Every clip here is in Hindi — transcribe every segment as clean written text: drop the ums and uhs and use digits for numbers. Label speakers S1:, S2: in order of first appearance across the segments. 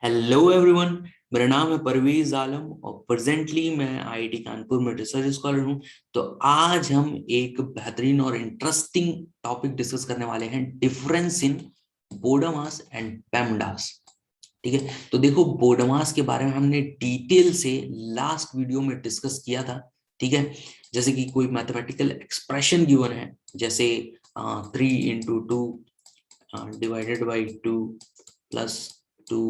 S1: Hello everyone. मेरा नाम है परवेज आलम और प्रेजेंटली मैं आईआईटी कानपुर में रिसर्च स्कॉलर हूं। तो आज हम एक बेहतरीन और इंटरेस्टिंग टॉपिक डिस्कस करने वाले हैं, डिफरेंस इन बोडोमास एंड पेमडास। ठीक है, तो देखो बोडोमास के बारे में हमने डिटेल से लास्ट वीडियो में डिस्कस किया था। ठीक है, जैसे कि कोई मैथमेटिकल एक्सप्रेशन गिवन है, जैसे 3 into 2 डिवाइडेड बाई 2 प्लस 2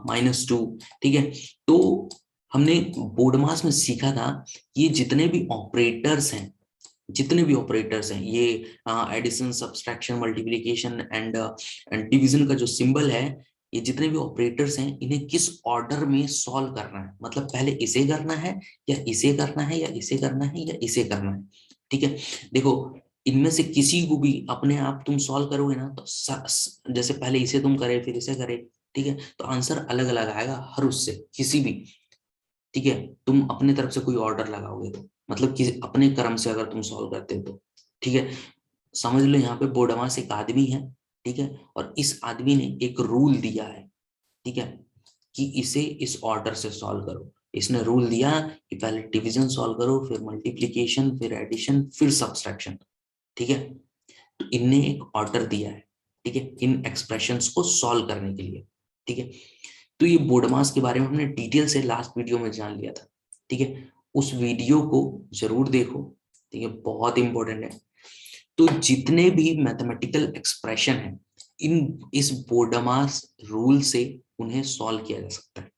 S1: -2। ठीक है, तो हमने बोडमास में सीखा था ये जितने भी ऑपरेटर्स हैं ये addition, subtraction, multiplication and division का जो सिंबल है, ये जितने भी ऑपरेटर्स हैं इन्हें किस ऑर्डर में सॉल्व करना है, मतलब पहले इसे करना है या इसे करना है या इसे करना है या इसे करना है। ठीक है, देखो इनमें से किसी को भी अपने आप तुम सॉल्व करोगे ना, तो जैसे पहले इसे तुम करे फिर इसे करे, ठीक है, तो आंसर अलग अलग आएगा हर उससे किसी भी। ठीक है, तुम अपने तरफ से कोई ऑर्डर लगाओगे तो मतलब कि अपने क्रम से अगर तुम सॉल्व करते हो तो। ठीक है, समझ लो यहाँ पे बोडमास एक आदमी है। ठीक है, और इस आदमी ने एक रूल दिया है। ठीक है, कि इसे इस ऑर्डर से सॉल्व करो। इसने रूल दिया कि पहले डिवीजन सॉल्व करो, फिर मल्टीप्लीकेशन, फिर एडिशन, फिर सब्सट्रैक्शन। ठीक है, तो इनने एक ऑर्डर दिया है। ठीक है, इन एक्सप्रेशंस को सॉल्व करने के लिए। ठीक है, तो ये बोडमास के बारे में हमने डिटेल से लास्ट वीडियो में जान लिया था। ठीक है, उस वीडियो को जरूर देखो। ठीक है, बहुत इंपॉर्टेंट है। तो जितने भी मैथमेटिकल एक्सप्रेशन है इन इस बोडमास रूल से उन्हें सॉल्व किया जा सकता है।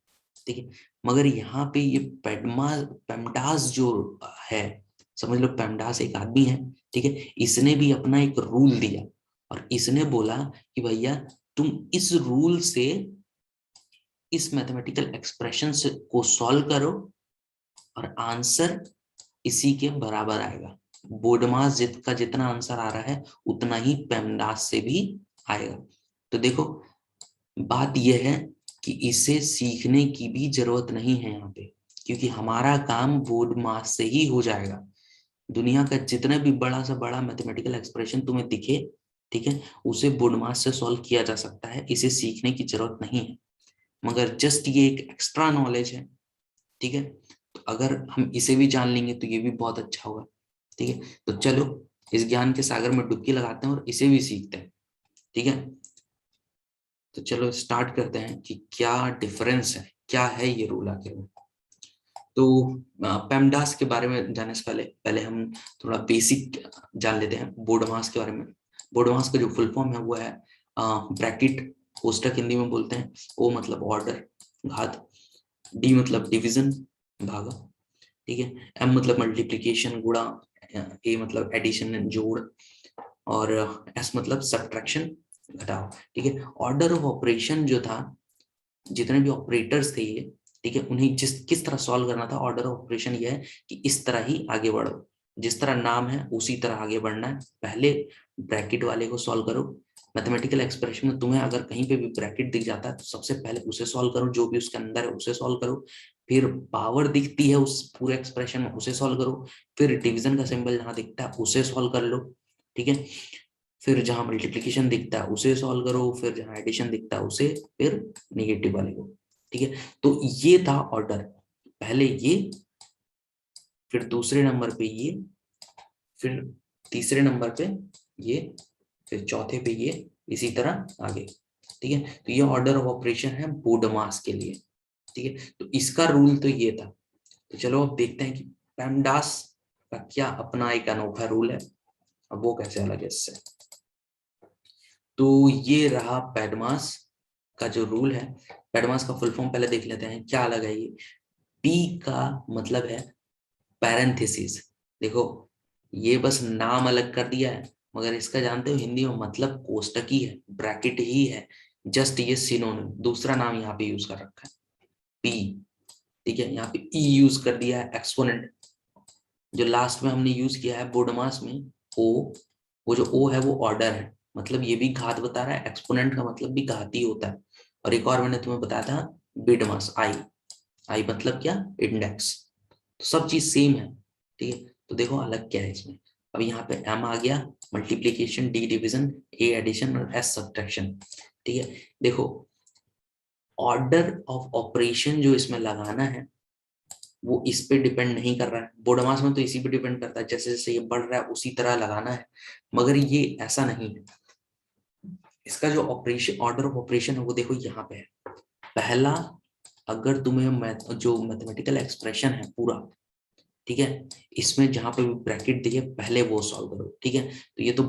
S1: ठीक है, मगर यहाँ पे ये पेमडास जो है, समझ लो पेमडास एक आदमी है। ठीक है, इसने भी अपना एक रूल दिया और इसने बोला कि भैया तुम इस रूल से इस मैथमेटिकल एक्सप्रेशन को सॉल्व करो और आंसर इसी के बराबर आएगा। बोडमास का जितना आंसर आ रहा है उतना ही पेमडास से भी आएगा। तो देखो बात यह है कि इसे सीखने की भी जरूरत नहीं है यहाँ पे, क्योंकि हमारा काम बोडमास से ही हो जाएगा। दुनिया का जितना भी बड़ा से बड़ा मैथमेटिकल एक्सप्रेशन तुम्हें दिखे, ठीक है, उसे बोडमास से सॉल्व किया जा सकता है, इसे सीखने की जरूरत नहीं है। मगर जस्ट ये एक एक्स्ट्रा नॉलेज है। ठीक है, तो अगर हम इसे भी जान लेंगे तो ये भी बहुत अच्छा होगा। ठीक है, तो चलो इस ज्ञान के सागर में डुबकी लगाते हैं और इसे भी सीखते हैं। ठीक है, तो चलो स्टार्ट करते हैं कि क्या डिफरेंस है, क्या है ये रूल आखिर में। तो पेमडास के बारे में जानने से पहले पहले हम थोड़ा बेसिक जान लेते हैं बोडमास के बारे में। बोडमास का जो फुल फॉर्म है वो है ब्रैकेट, कोष्टक हिंदी में बोलते हैं। ओ मतलब ऑर्डर, घात। डी मतलब डिवीजन, भागा। ठीक है, एम मतलब मल्टीप्लिकेशन, गुणा। ए मतलब एडिशन, जोड़। और एस मतलब सब्ट्रैक्शन, घटाओ। ठीक है, ऑर्डर ऑफ ऑपरेशन जो था, जितने भी ऑपरेटर्स थे ये, ठीक है, उन्हें जिस किस तरह सॉल्व करना था, ऑर्डर ऑफ ऑपरेशन ये है कि इस तरह ही आगे बढ़ो, जिस तरह नाम है उसी तरह आगे बढ़ना है। पहले ब्रैकेट वाले को सॉल्व करो। मैथमेटिकल एक्सप्रेशन में तुम्हें अगर कहीं पे भी ब्रैकेट दिख जाता है तो सबसे पहले उसे सॉल्व करो, जो भी उसके अंदर है उसे सॉल्व करो। फिर पावर दिखती है उस पूरे एक्सप्रेशन में, उसे सॉल्व करो। फिर डिवीजन का सिंबल जहां दिखता है उसे सॉल्व कर लो। ठीक है, फिर जहां मल्टीप्लिकेशन दिखता है उसे सॉल्व करो, फिर जहां एडिशन दिखता है उसे, फिर नेगेटिव वाले को। ठीक है, तो ये था ऑर्डर। पहले ये, फिर दूसरे नंबर पे ये, फिर तीसरे नंबर पे ये, फिर चौथे पे ये, इसी तरह आगे। ठीक है, तो ये ऑर्डर ऑफ ऑपरेशन है बोडमास के लिए। ठीक है, तो इसका रूल तो ये था। तो चलो अब देखते हैं कि पेमडास का क्या अपना एक अनोखा रूल है, अब वो कैसे अलग है इससे। तो ये रहा पेडमास का जो रूल है। पेडमास का फुल फॉर्म पहले देख लेते हैं क्या अलग है ये। पी का मतलब है पैरेंथेसिस। देखो ये बस नाम अलग कर दिया है, मगर इसका जानते हो हिंदी में मतलब कोष्टक ही है, ब्रैकेट ही है। जस्ट ये सिनोनिम, दूसरा नाम यहाँ पे यूज कर रखा है, पी। ठीक है, यहाँ पे ई यूज कर दिया है, एक्सपोनेंट। जो लास्ट में हमने यूज किया है बोडमास में, ओ, वो जो ओ है वो ऑर्डर है, मतलब ये भी घात बता रहा है। एक्सपोनेंट का मतलब भी घात ही होता है। और एक और मैंने तुम्हें बताया था बिडमास, आई। आई मतलब क्या, इंडेक्स। तो सब चीज सेम है। ठीक है, तो देखो अलग क्या है इसमें। अब यहाँ पे एम आ गया, मल्टीप्लीकेशन, डी डिवीजन, ए एडिशन और एस सब्ट्रैक्शन। ठीक है, देखो ऑर्डर ऑफ ऑपरेशन जो इसमें लगाना है वो इस पे डिपेंड नहीं कर रहा है। बोडोमास में तो इसी पे डिपेंड करता है, जैसे जैसे ये बढ़ रहा है उसी तरह लगाना है, मगर ये ऐसा नहीं है। इसका जो ऑपरेशन ऑर्डर ऑफ ऑपरेशन है वो देखो यहाँ पे है। पहला, अगर तुम्हें जो मैथमेटिकल एक्सप्रेशन है पूरा, ठीक है, इसमें जहां पे भी ब्रैकेट दिए पहले वो सॉल्व करो, ठीक है। तो ये तो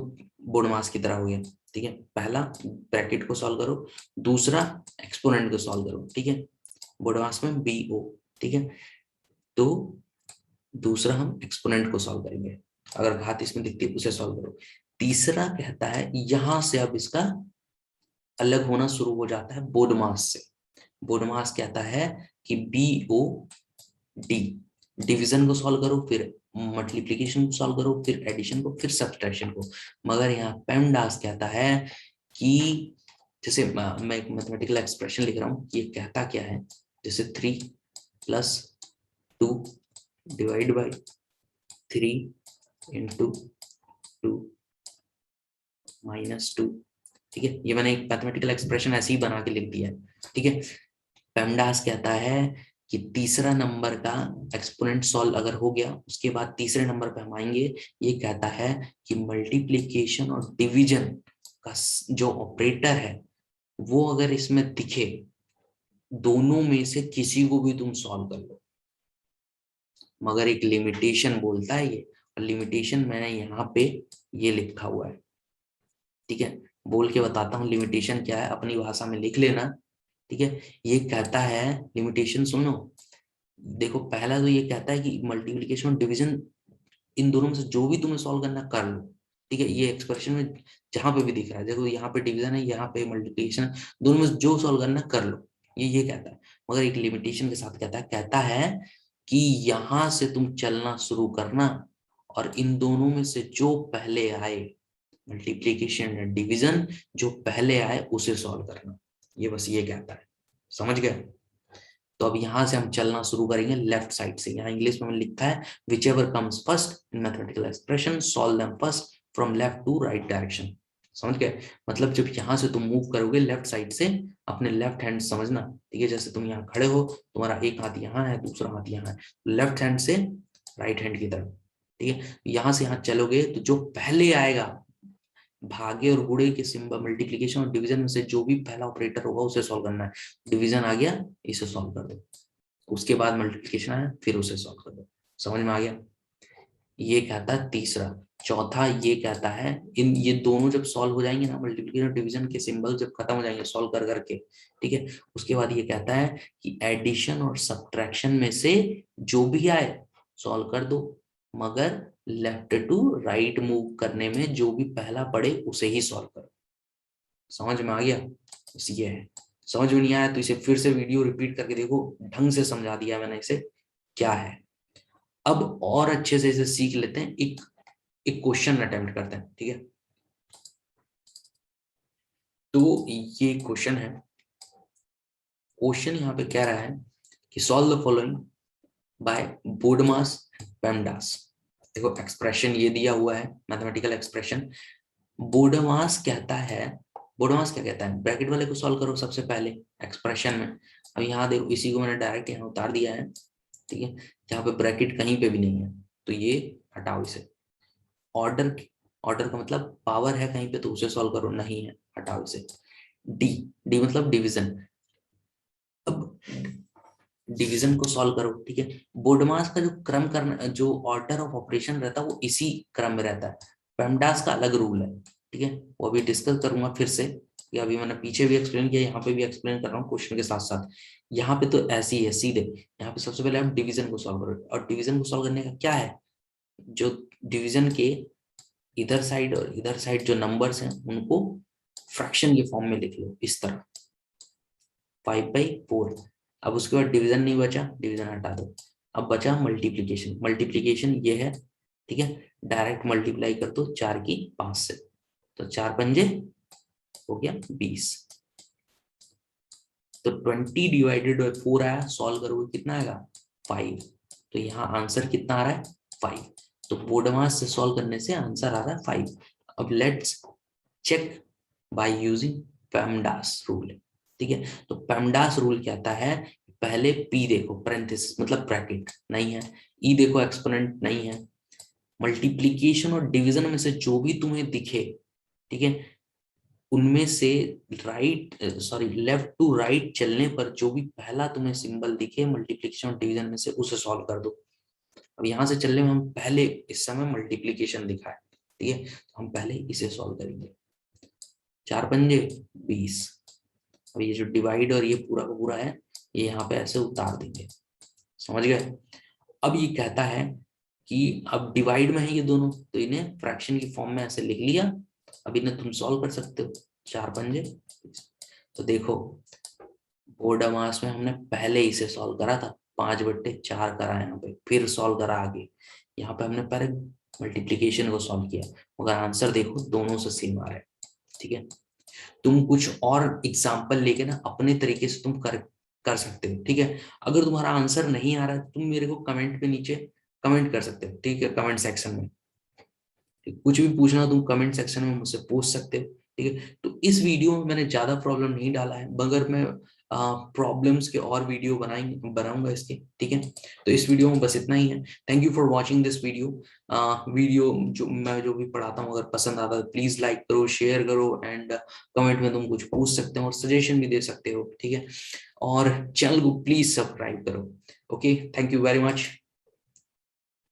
S1: बोडोमास की तरह हो गया, ठीक है। पहला ब्रैकेट को सॉल्व करो, दूसरा एक्सपोनेंट को सॉल्व करो, ठीक है। बोडोमास में BO, ठीक है। तो दूसरा हम एक्सपोनेंट को सॉल्व करेंगे, अगर घात इसमें दिखती है उसे सॉल्व करो। तीसरा कहता है यहां से अब इसका अलग होना शुरू हो जाता है बोडोमास से। बोडोमास कहता है कि BOD, डिवीजन को सॉल्व करो, फिर मल्टीप्लिकेशन को सॉल्व करो, फिर एडिशन को, फिर सब्सट्रैक्शन को। मगर यहाँ पेमडास कहता है कि जैसे मैं एक मैथमेटिकल एक्सप्रेशन लिख रहा हूँ, ये कहता क्या है, जैसे 3 + 2 डिवाइड बाई 3 × 2 -2, ठीक है। ये मैंने एक मैथमेटिकल एक्सप्रेशन ऐसे ही बना के लिख दिया है, ठीक है। पेमडास कहता है कि तीसरा नंबर का एक्सपोनेंट सॉल्व अगर हो गया, उसके बाद तीसरे नंबर पे हम आएंगे, ये कहता है कि मल्टीप्लिकेशन और डिवीजन का जो ऑपरेटर है वो अगर इसमें दिखे, दोनों में से किसी को भी तुम सॉल्व कर लो, मगर एक लिमिटेशन बोलता है ये, और लिमिटेशन मैंने यहाँ पे ये लिखा हुआ है, ठीक है। बोल के बताता हूँ लिमिटेशन क्या है, अपनी भाषा में लिख लेना, ठीक है। ये कहता है, लिमिटेशन सुनो, देखो पहला तो ये कहता है कि मल्टीप्लिकेशन और डिवीजन इन दोनों में से जो भी तुम्हें सॉल्व करना कर लो, ठीक है। ये एक्सप्रेशन में जहां पे भी दिख रहा है, देखो यहाँ पे डिवीजन है, यहाँ पे मल्टीप्लिकेशन, दोनों में से जो सॉल्व करना कर लो, ये कहता है। मगर एक लिमिटेशन के साथ कहता है कि यहां से तुम चलना शुरू करना, और इन दोनों में से जो पहले आए, मल्टीप्लिकेशन या डिवीजन, जो पहले आए उसे सॉल्व करना। ये बस ये कहता है, समझ गए। तो अब यहां से हम चलना शुरू करेंगे लेफ्ट साइड से। यहाँ इंग्लिश में लिखा है which ever comes first in mathematical expression solve them first from left to right direction. समझ गए, मतलब जब यहां से तुम मूव करोगे लेफ्ट साइड से, अपने लेफ्ट हैंड समझना, ठीक है। जैसे तुम यहाँ खड़े हो, तुम्हारा एक हाथ यहाँ है, दूसरा हाथ यहाँ है, लेफ्ट हैंड से राइट हैंड की तरफ, ठीक है। यहाँ से यहाँ चलोगे तो जो पहले आएगा, भागे और गुणे के सिंबल, मल्टीप्लिकेशन और डिवीजन में से जो भी पहला ऑपरेटर होगा उसे सॉल्व करना है। डिवीजन आ गया, इसे सॉल्व कर दो, उसके बाद मल्टीप्लिकेशन आया, फिर उसे सॉल्व कर दो। समझ में आ गया। ये कहता है तीसरा। चौथा ये कहता है, इन ये दोनों जब सॉल्व हो जाएंगे ना, मल्टीप्लिकेशन और डिवीजन के सिंबल जब खत्म हो जाएंगे सॉल्व कर करके, ठीक है, उसके बाद ये कहता है कि एडिशन और सब्ट्रैक्शन में से जो भी आए सॉल्व कर दो, मगर लेफ्ट टू राइट मूव करने में जो भी पहला पड़े उसे ही सॉल्व करो। समझ में आ गया। बस ये है। समझ में नहीं आया तो इसे फिर से वीडियो रिपीट करके देखो, ढंग से समझा दिया मैंने इसे क्या है। अब और अच्छे से इसे सीख लेते हैं, एक एक क्वेश्चन अटेम्प्ट करते हैं, ठीक है। तो ये क्वेश्चन है, क्वेश्चन यहाँ पे कह रहा है कि solve the following bye BODMAS PEMDAS. देखो एक्सप्रेशन ये दिया हुआ है, मैथमेटिकल एक्सप्रेशन। बोडमास कहता है, बोडमास क्या कहता है, ब्रैकेट वाले को सॉल्व करो सबसे पहले एक्सप्रेशन में। अब यहाँ देखो, इसी को मैंने डायरेक्ट यहाँ उतार दिया है, ठीक है, जहाँ पे ब्रैकेट कहीं पे भी नहीं है, तो ये हटाओ इसे। ऑर्डर, ऑर्डर का मतलब पावर है कहीं पे तो उसे सॉल्व करो, नहीं है, हटाओ इसे। डी, डी मतलब डिवीजन। अब डिवीजन को सॉल्व करो, ठीक है। बोडमास का जो क्रम करना, जो ऑर्डर ऑफ ऑपरेशन रहता है वो इसी क्रम में रहता है। पेमडास का अलग रूल है, ठीक है, वो अभी डिस्कस करूंगा फिर से, कि अभी मैंने पीछे भी एक्सप्लेन किया, यहाँ पे भी एक्सप्लेन कर रहा हूँ क्वेश्चन के साथ साथ। यहाँ पे तो ऐसे ही है सीधे, यहाँ पे सबसे पहले आप डिवीजन को सॉल्व करो, और डिवीजन को सॉल्व करने का क्या है, जो डिवीजन के इधर साइड और इधर साइड जो नंबर्स हैं उनको फ्रैक्शन के फॉर्म में लिख लो, इस तरह 5/4। अब उसके बाद डिवीजन नहीं बचा, डिवीजन हटा दो। अब बचा मल्टीप्लिकेशन, मल्टीप्लिकेशन ये है, ठीक है, डायरेक्ट मल्टीप्लाई कर दो 4 की 5 से, तो 4 पंजे हो गया 20। तो 20 डिवाइडेड बाई 4 आया, सॉल्व करोगे कितना आएगा 5। तो यहाँ आंसर कितना आ रहा है 5। तो बोडमास से सॉल्व करने से आंसर आ रहा है 5। अब let's check by using PEMDAS rule. ठीक है। तो पेमडास रूल कहता है पहले पी देखो, पैरेंथेसिस मतलब ब्रैकेट नहीं है, ई देखो एक्सपोनेंट नहीं है, मल्टीप्लीकेशन और डिवीजन में से जो भी तुम्हें दिखे, ठीक है, उनमें से लेफ्ट टू राइट चलने पर जो भी पहला तुम्हें सिंबल दिखे मल्टीप्लिकेशन और डिवीजन में से, उसे सॉल्व कर दो। अब यहां से चलने में हम पहले इस समय मल्टीप्लिकेशन दिखा है, ठीक है, तो हम पहले इसे सॉल्व करेंगे। 4 पंजे 20। अब ये जो डिवाइड और ये पूरा का पूरा है, ये यहाँ पे ऐसे उतार देंगे, समझ गए। अब ये कहता है कि अब डिवाइड में है ये दोनों, तो इन्हें फ्रैक्शन की फॉर्म में ऐसे लिख लिया। अब इन्हें तुम सॉल्व कर सकते हो। 4 पंजे, तो देखो बोर्ड मास में हमने पहले इसे सॉल्व करा था, 5/4 करा यहाँ पे, फिर सॉल्व करा आगे, यहाँ पे हमने पहले मल्टीप्लीकेशन को सॉल्व किया, मगर आंसर देखो दोनों से सेम आ रहा है, ठीक है। तुम कुछ और एग्जाम्पल लेके ना अपने तरीके से तुम कर कर सकते हो, ठीक है। अगर तुम्हारा आंसर नहीं आ रहा है, तुम मेरे को कमेंट पे नीचे कमेंट कर सकते हो, ठीक है, कमेंट सेक्शन में। कुछ भी पूछना तुम कमेंट सेक्शन में मुझसे पूछ सकते हो, ठीक है। तो इस वीडियो में मैंने ज्यादा प्रॉब्लम नहीं डाला है, मगर मैं प्रॉब्लम्स के और वीडियो बनाऊंगा इसके, ठीक है। तो इस वीडियो में बस इतना ही है। Thank you for watching this video. Video जो भी पढ़ाता हूँ अगर पसंद आता है प्लीज लाइक करो, शेयर करो, एंड कमेंट में तुम कुछ पूछ सकते हो और सजेशन भी दे सकते हो, ठीक है। और चैनल को प्लीज सब्सक्राइब करो। Okay, thank you very much.